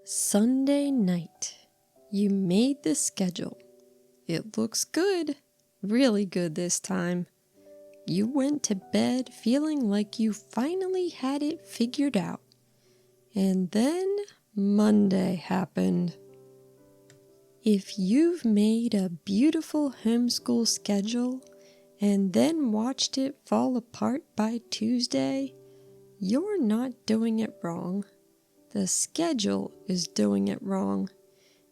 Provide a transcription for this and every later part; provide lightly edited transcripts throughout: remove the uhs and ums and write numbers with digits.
Sunday night. You made the schedule. It looks good, really good this time. You went to bed feeling like you finally had it figured out. And then Monday happened. If you've made a beautiful homeschool schedule and then watched it fall apart by Tuesday, you're not doing it wrong. The schedule is doing it wrong.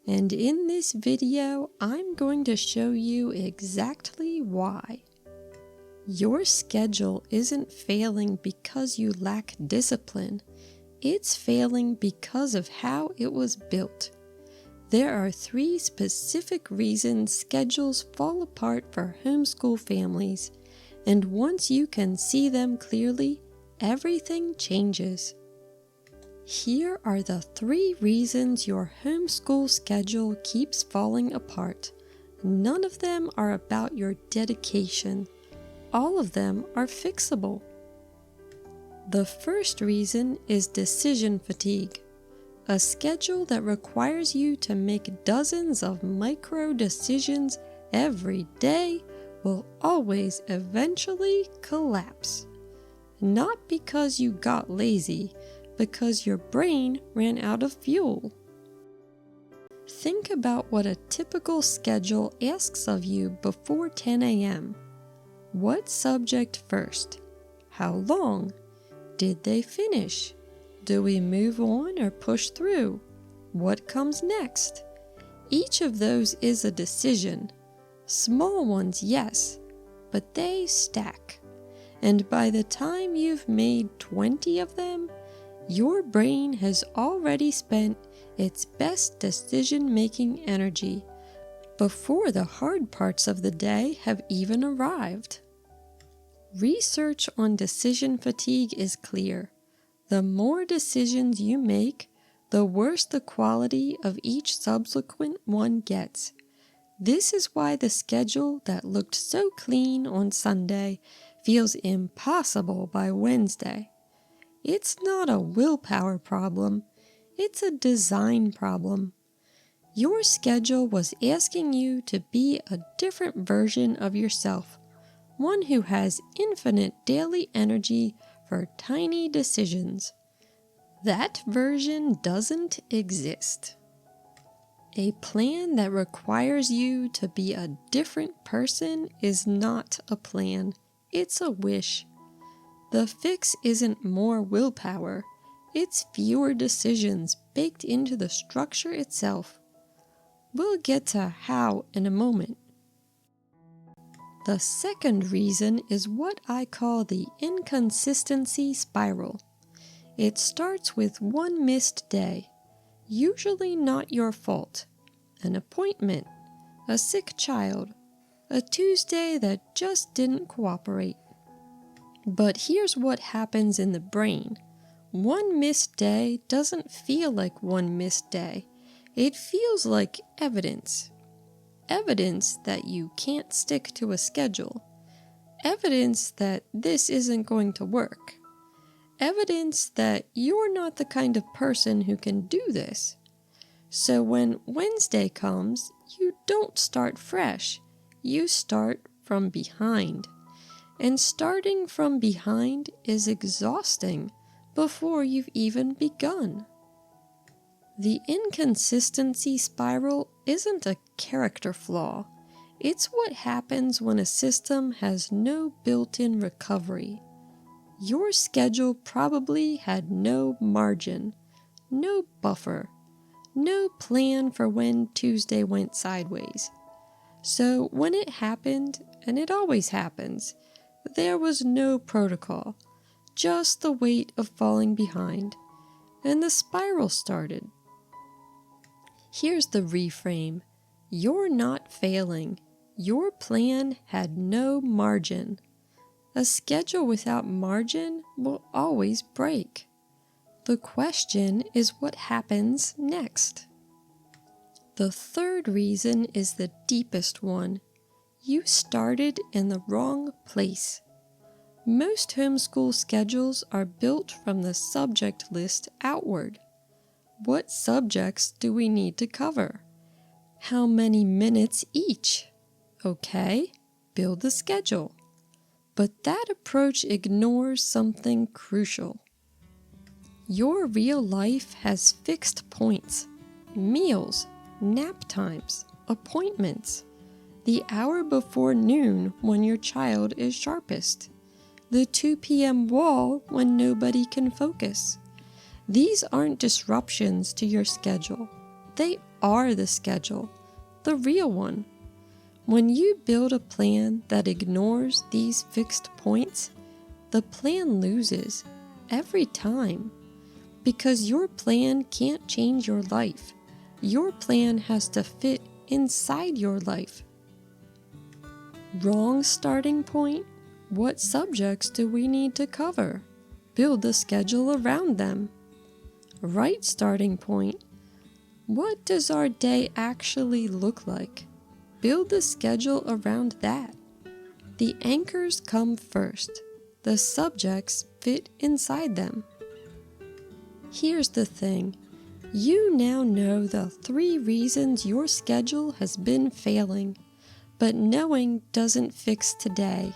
And in this video, I'm going to show you exactly why. Your schedule isn't failing because you lack discipline. It's failing because of how it was built. There are 3 specific reasons schedules fall apart for homeschool families, and once you can see them clearly, everything changes. Here are the 3 reasons your homeschool schedule keeps falling apart. None of them are about your dedication. All of them are fixable. The first reason is decision fatigue. A schedule that requires you to make dozens of micro decisions every day will always eventually collapse. Not because you got lazy, because your brain ran out of fuel. Think about what a typical schedule asks of you before 10 a.m. What subject first? How long? Did they finish? Do we move on or push through? What comes next? Each of those is a decision. Small ones, yes, but they stack. And by the time you've made 20 of them, your brain has already spent its best decision-making energy before the hard parts of the day have even arrived. Research on decision fatigue is clear. The more decisions you make, the worse the quality of each subsequent one gets. This is why the schedule that looked so clean on Sunday feels impossible by Wednesday. It's not a willpower problem, it's a design problem. Your schedule was asking you to be a different version of yourself, one who has infinite daily energy for tiny decisions. That version doesn't exist. A plan that requires you to be a different person is not a plan, it's a wish. The fix isn't more willpower, it's fewer decisions baked into the structure itself. We'll get to how in a moment. The second reason is what I call the inconsistency spiral. It starts with one missed day, usually not your fault, an appointment, a sick child, a Tuesday that just didn't cooperate. But here's what happens in the brain. One missed day doesn't feel like one missed day. It feels like evidence. Evidence that you can't stick to a schedule. Evidence that this isn't going to work. Evidence that you're not the kind of person who can do this. So when Wednesday comes, you don't start fresh. You start from behind. And starting from behind is exhausting before you've even begun. The inconsistency spiral isn't a character flaw. It's what happens when a system has no built-in recovery. Your schedule probably had no margin, no buffer, no plan for when Tuesday went sideways. So when it happened, and it always happens, there was no protocol, just the weight of falling behind, and the spiral started. Here's the reframe. You're not failing. Your plan had no margin. A schedule without margin will always break. The question is what happens next. The third reason is the deepest one. You started in the wrong place. Most homeschool schedules are built from the subject list outward. What subjects do we need to cover? How many minutes each? Okay, build the schedule. But that approach ignores something crucial. Your real life has fixed points, meals, nap times, appointments, the hour before noon when your child is sharpest, the 2 p.m. wall when nobody can focus. These aren't disruptions to your schedule. They are the schedule, the real one. When you build a plan that ignores these fixed points, the plan loses every time. Because your plan can't change your life. Your plan has to fit inside your life. Wrong starting point? What subjects do we need to cover? Build the schedule around them. Right starting point? What does our day actually look like? Build the schedule around that. The anchors come first. The subjects fit inside them. Here's the thing. You now know the 3 reasons your schedule has been failing, but knowing doesn't fix today.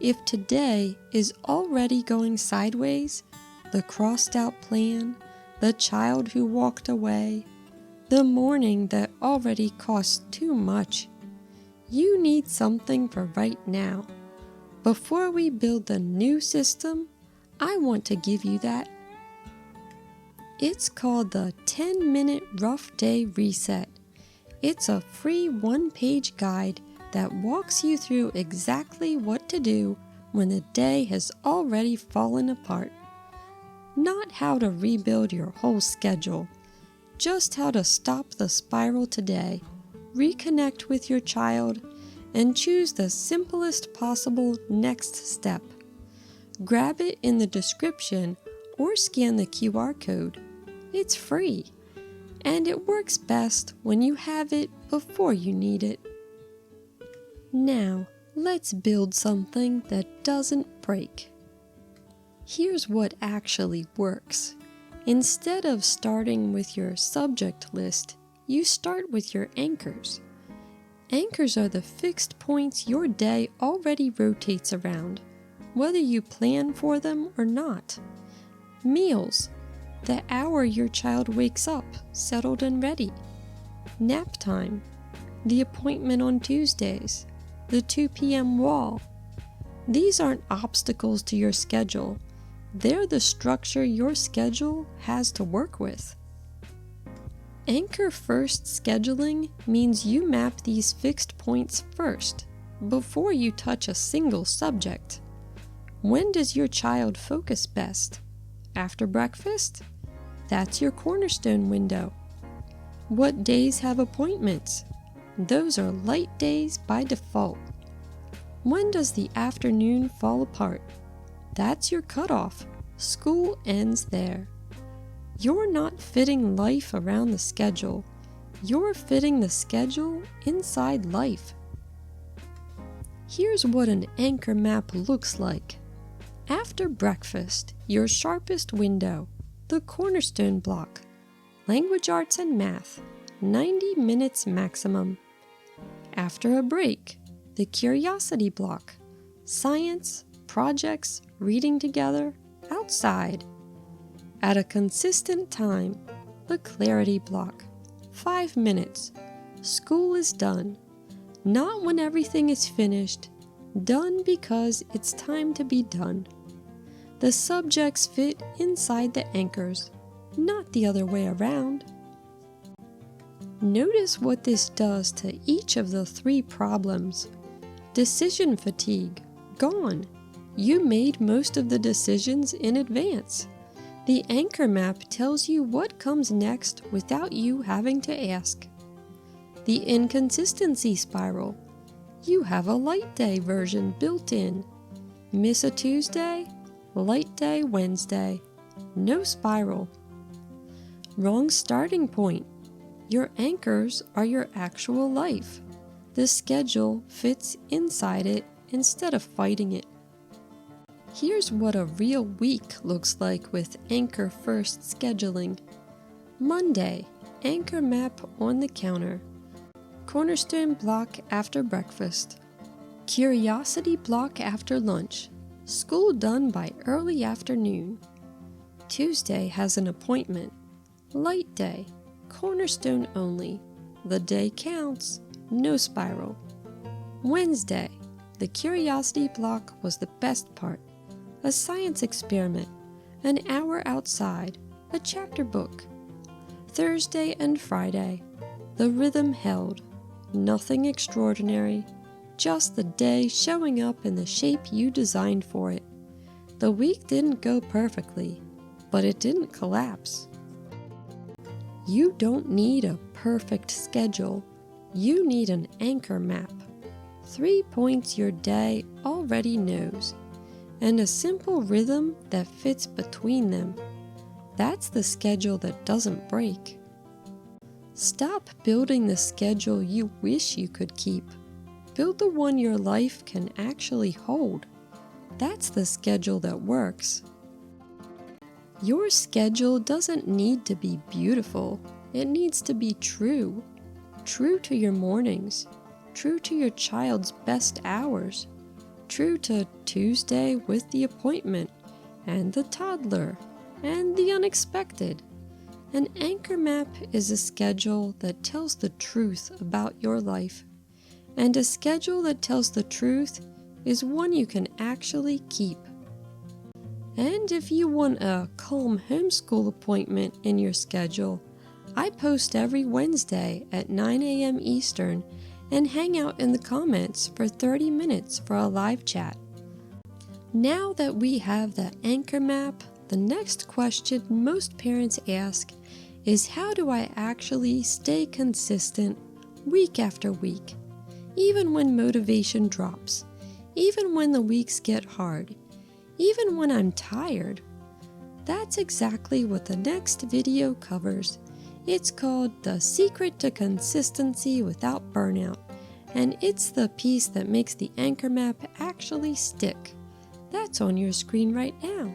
If today is already going sideways, the crossed out plan, the child who walked away, the morning that already cost too much, you need something for right now. Before we build the new system, I want to give you that. It's called the 10-Minute Rough Day Reset. It's a free 1-page guide that walks you through exactly what to do when the day has already fallen apart. Not how to rebuild your whole schedule, just how to stop the spiral today, reconnect with your child, and choose the simplest possible next step. Grab it in the description or scan the QR code. It's free, and it works best when you have it before you need it. Now, let's build something that doesn't break. Here's what actually works. Instead of starting with your subject list, you start with your anchors. Anchors are the fixed points your day already rotates around, whether you plan for them or not. Meals, the hour your child wakes up, settled and ready. Nap time, the appointment on Tuesdays, the 2 p.m. wall. These aren't obstacles to your schedule. They're the structure your schedule has to work with. Anchor first scheduling means you map these fixed points first, before you touch a single subject. When does your child focus best? After breakfast? That's your cornerstone window. What days have appointments? Those are light days by default. When does the afternoon fall apart? That's your cutoff. School ends there. You're not fitting life around the schedule. You're fitting the schedule inside life. Here's what an anchor map looks like. After breakfast, your sharpest window, the cornerstone block, language arts and math, 90 minutes maximum. After a break, the curiosity block, science, projects, reading together, outside. At a consistent time, the clarity block, 5 minutes. School is done. Not when everything is finished, done because it's time to be done. The subjects fit inside the anchors, not the other way around. Notice what this does to each of the 3 problems. Decision fatigue, gone. You made most of the decisions in advance. The anchor map tells you what comes next without you having to ask. The inconsistency spiral. You have a light day version built in. Miss a Tuesday? Light day Wednesday. No spiral. Wrong starting point. Your anchors are your actual life. The schedule fits inside it instead of fighting it. Here's what a real week looks like with anchor first scheduling. Monday, anchor map on the counter. Cornerstone block after breakfast. Curiosity block after lunch. School done by early afternoon. Tuesday has an appointment. Light day. Cornerstone only. The day counts. No spiral. Wednesday. The curiosity block was the best part. A science experiment. An hour outside. A chapter book. Thursday and Friday. The rhythm held. Nothing extraordinary. Just the day showing up in the shape you designed for it. The week didn't go perfectly, but it didn't collapse. You don't need a perfect schedule. You need an anchor map. 3 points your day already knows, and a simple rhythm that fits between them. That's the schedule that doesn't break. Stop building the schedule you wish you could keep. Build the one your life can actually hold. That's the schedule that works. Your schedule doesn't need to be beautiful. It needs to be true. True to your mornings. True to your child's best hours. True to Tuesday with the appointment, and the toddler, and the unexpected. An anchor map is a schedule that tells the truth about your life. And a schedule that tells the truth is one you can actually keep. And if you want a calm homeschool appointment in your schedule, I post every Wednesday at 9 a.m. Eastern and hang out in the comments for 30 minutes for a live chat. Now that we have the anchor map, the next question most parents ask is, how do I actually stay consistent week after week? Even when motivation drops, even when the weeks get hard, even when I'm tired. That's exactly what the next video covers. It's called The Secret to Consistency Without Burnout, and it's the piece that makes the anchor map actually stick. That's on your screen right now.